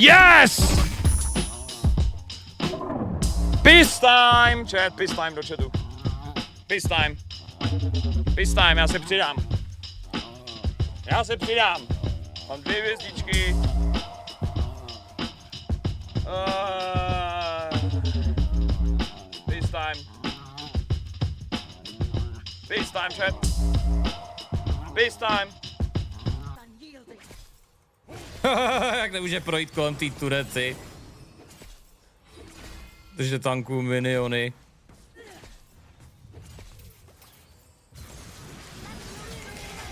Yes! Peace time, chat, peace time do chatu. Peace time. Peace time, já se přidám. Já se přidám. Mám 2 hvězdičky. Peace time. Peace time, chat. Peace time. Jak nemůže projít kolem té turety. Držte tanků, miniony.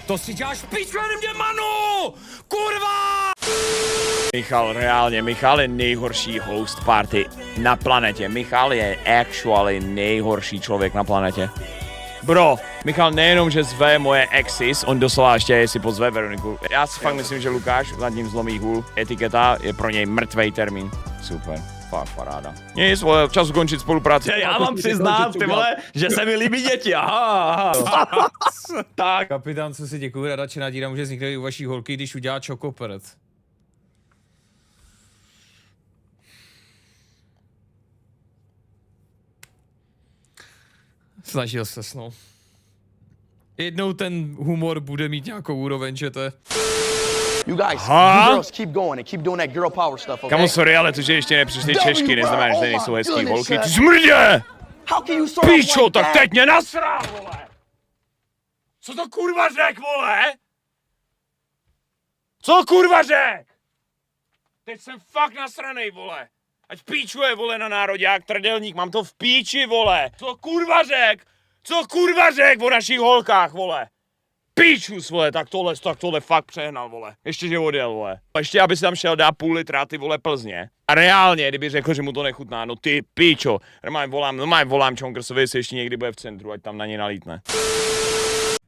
To si děláš píču, já nemě manu! Kurva! Michal, reálně, Michal je nejhorší host party na planetě. Michal je actually nejhorší člověk na planetě. Bro, Michal nejenom, že zve moje exis, on doslova ještě si pozve Veroniku. Já si fakt myslím, že Lukáš nad ním zlomí hůl. Etiketa je pro něj mrtvej termín. Super, fakt paráda. Nic, vole, čas ukončit spolupráci. Já mám přiznat, ty vole, že se mi líbí děti, aha. Tak. Kapitán, co si děkuju, radače nadíra může vzniknout i u vaší holky, když udělá čokoperet. Snažil se, no. Jednou ten humor bude mít nějakou úroveň, že to je. You guys, Huh? you girls keep going and keep doing that girl power stuff, okay? Kamo, sorry, ale to, že ještě nepřišly Češky, neznamená, že tady nejsou hezký holky. Ty smrdě! How can you start off Píčo, like tak that? teď mě nasrá, vole! Co to kurva řek, vole? Co kurva řek? Teď jsem fakt nasranej, vole. Ať píčuje, vole, na nároďák, trdelník, mám to v píči, vole. Co kurva řek? Co kurva řek o našich holkách, vole? Píčus, vole, tak tohle fakt přehnal, vole. Ještě, že odjel, vole. A ještě, aby si tam šel dát půl litra, ty vole, Plzně. A reálně, kdyby řekl, že mu to nechutná, no ty píčo. Normálně volám Čonkrsovi, jestli ještě někdy bude v centru, ať tam na ně nalítne.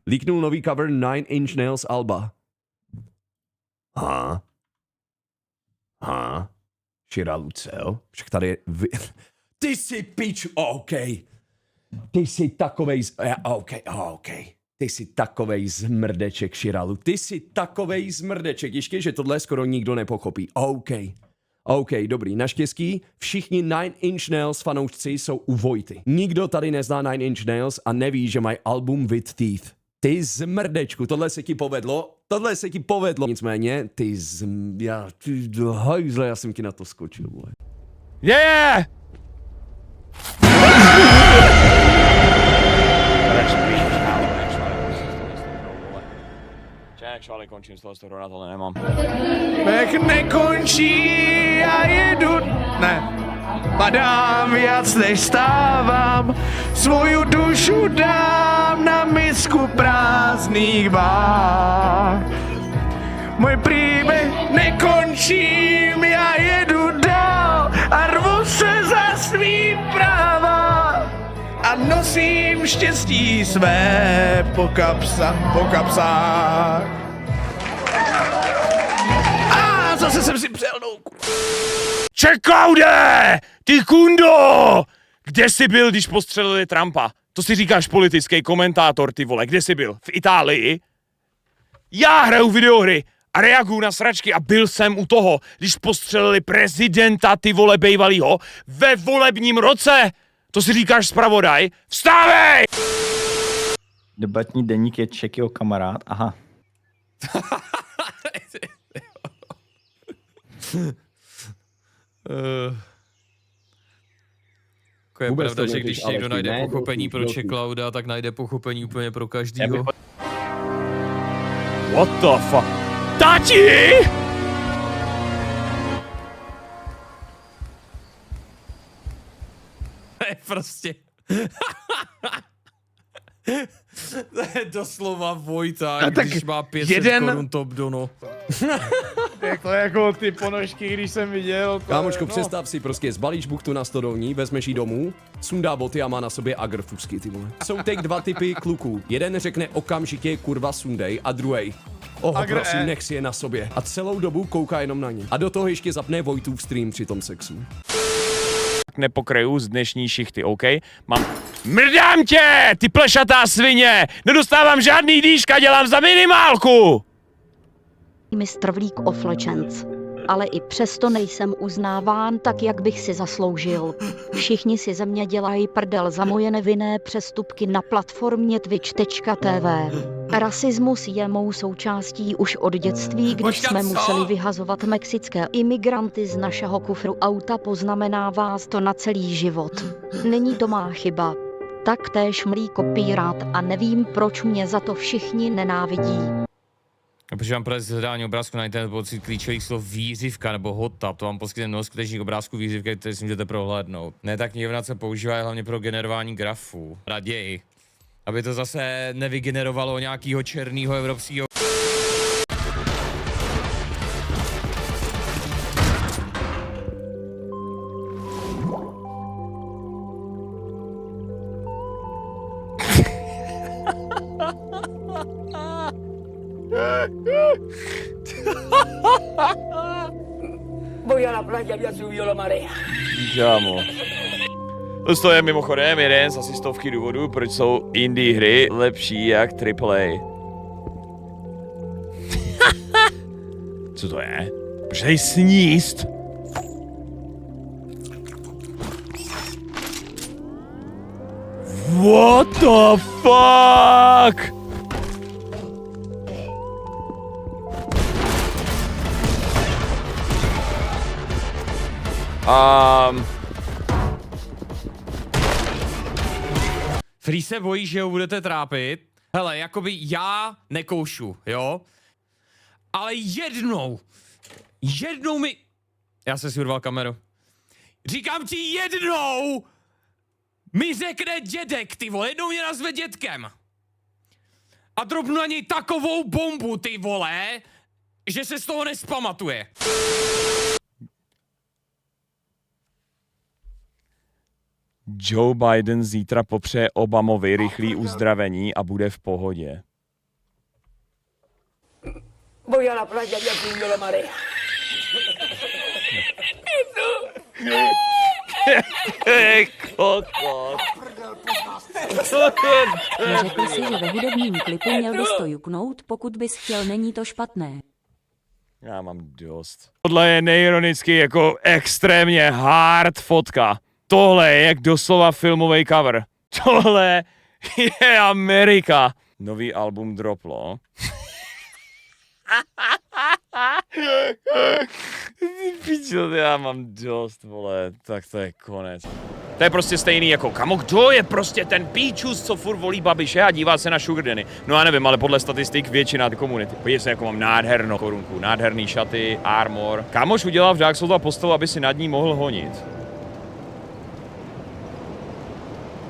Líknul nový cover Nine Inch Nails Alba. Šira Lucel. Však tady je... Ty jsi pič, OK. Ty jsi takovej... OK. Ty jsi takovej zmrdeček, Širalu. Ty jsi takovej zmrdeček. Ještě, že tohle skoro nikdo nepochopí. OK, dobrý. Naštěstí všichni Nine Inch Nails fanoušci jsou u Vojty. Nikdo tady nezná Nine Inch Nails a neví, že mají album With Teeth. Ty zmrdečku, tohle se ti povedlo. Nicméně, já jsem ti na to skočil, vole. Yeah! Actually končím z toho na tohle nemám. Pech nekončí, já jedu, ne. Padám víc než stávám, svoju dušu dám na misku prázdných váh. Můj příběh nekončím, já jedu dál a rvu se za svý práva. A nosím štěstí své po kapsách. A zase jsem si přelnul. Čekaude! Ty kundo! Kde jsi byl, když postřelili Trumpa? To si říkáš politický komentátor, ty vole. Kde jsi byl? V Itálii? Já hraju videohry a reaguju na sračky a byl jsem u toho, když postřelili prezidenta, ty vole, bejvalýho ve volebním roce. To si říkáš zpravodaj? Vstávej! Debatní deník je Čekyho kamarád, aha. Je pravda, že když někdo najde pochopení pro Čeklauda, tak najde pochopení úplně pro každýho. What the fuck? Tati! To je prostě... To je doslova Vojta, když má 500 korun top dono. Jako ty ponožky, když jsem viděl. Kámočko, představ si, prostě zbalíš buchtu na stodovní, vezmeš ji domů, sundá boty a má na sobě agrfusky, ty vole. Jsou teď 2 typy kluků. Jeden řekne okamžitě kurva sundej a druhej. Prosím, nech si je na sobě. A celou dobu kouká jenom na ně. A do toho ještě zapne Vojtův stream při tom sexu. Nepokryju z dnešní šichty, OK? Mrdám tě, ty plešatá svině! Nedostávám žádný dýška, dělám za minimálku! Mistr League of Legends. ale i přesto nejsem uznáván tak, jak bych si zasloužil. Všichni si ze mě dělají prdel za moje nevinné přestupky na platformě twitch.tv. Rasismus je mou součástí už od dětství, když jsme museli vyhazovat mexické imigranty z našeho kufru auta, poznamenává to na celý život. Není to má chyba. Taktéž mlí kopírát a nevím, proč mě za to všichni nenávidí. Protože vám pro zadání obrázku na internet pocit klíčových slov výřivka nebo hot tap, to vám poskytne mnoho skutečných obrázků výřivky, které si můžete prohlédnout. Ne, tak knihovna se používá hlavně pro generování grafů. Raději. Aby to zase nevygenerovalo nějakýho černýho evropského. Voy a la playa, ya subió la marea. Kámo. To je mimochodem jeden z asi stovky důvodů, proč jsou indie hry lepší jak AAA. Co to je? Proč dej sníst? What the fuck? Free se bojí, že ho budete trápit. Hele, jakoby já nekoušu, jo? Ale jednou mi... Já jsem si urval kameru. Říkám ti jednou mi řekne dědek, ty vole, jednou mě nazve dědkem. A dropnu na něj takovou bombu, ty vole, že se z toho nespamatuje. Joe Biden zítra popřeje Obamovi rychlý uzdravení a bude v pohodě. Voy a la playa, ya subió la marea. Neřekl si, že ve hudebním klipu měl bys to juknout, pokud bys chtěl, není to špatné. Já mám dost. Tohle je nejironicky jako extrémně hard fotka. Tohle je jak doslova filmový cover. Tohle je Amerika. Nový album droplo. Pičo, já mám dost, vole, tak to je konec. To je prostě stejný jako, kamo, kdo je prostě ten píčus, co furt volí Babiše a dívá se na Sugar Daddy. No já nevím, ale podle statistik většina komunity. Podívej se, jako mám nádhernou korunku, nádherný šaty, armor. Kámoš udělal v Dark Souls postavu, aby si nad ní mohl honit.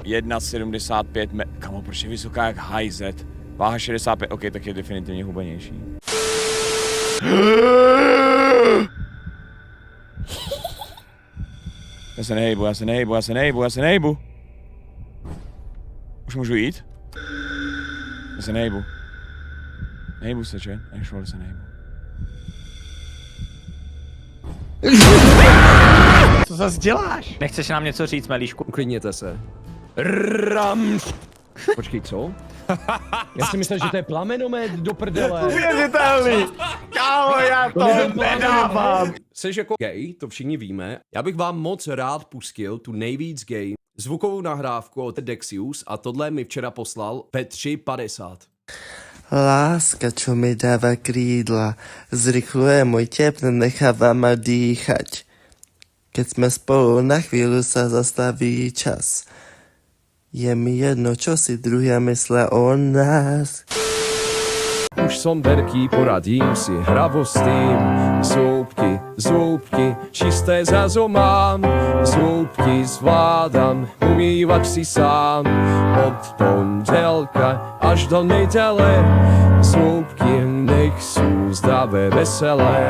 1,75 kamo, proč je vysoká jak hajzet? Váha 65, ok, tak je definitivně hubenější. Já se nehejbu. Už můžu jít? Já se nehejbu. Nehejbu se, že? Actually se nehejbu. Co zase děláš? Nechceš nám něco říct, Melíšku? Uklidněte se. Počkej, co? Já si myslel, že to je plamenomet do prdele. Uvěřitelný! Kámo, já to nedávám! Jseš jako gay, to všichni víme. Já bych vám moc rád pustil tu nejvíc gay zvukovou nahrávku od Dexius a tohle mi včera poslal P350. Láska, čo mi dáva krídla, zrychluje môj tep, necháva ma dýchať. Keď sme spolu, na chvíľu sa zastaví čas. Je mi jedno, čo si druhia myslia o nás. Už som veľký, poradím si hravostým. Zúbky, čisté zazo mám. Zúbky zvládam, umývať si sám. Od pondelka až do nedele. Zúbky nech sú zdravé, veselé.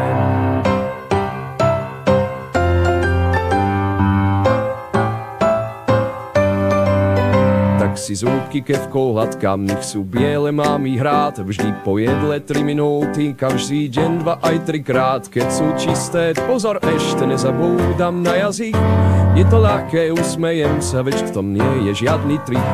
Si zúbky kevkou hladkám, nech sú biele, mám ich rád. Vždy po jedle 3 minúty, každý deň 2 aj 3-krát. Keď sú čisté, pozor, ešte nezabúdam na jazyk. Je to ľahké, usmejem sa, veď v tom nie je žiadny trik.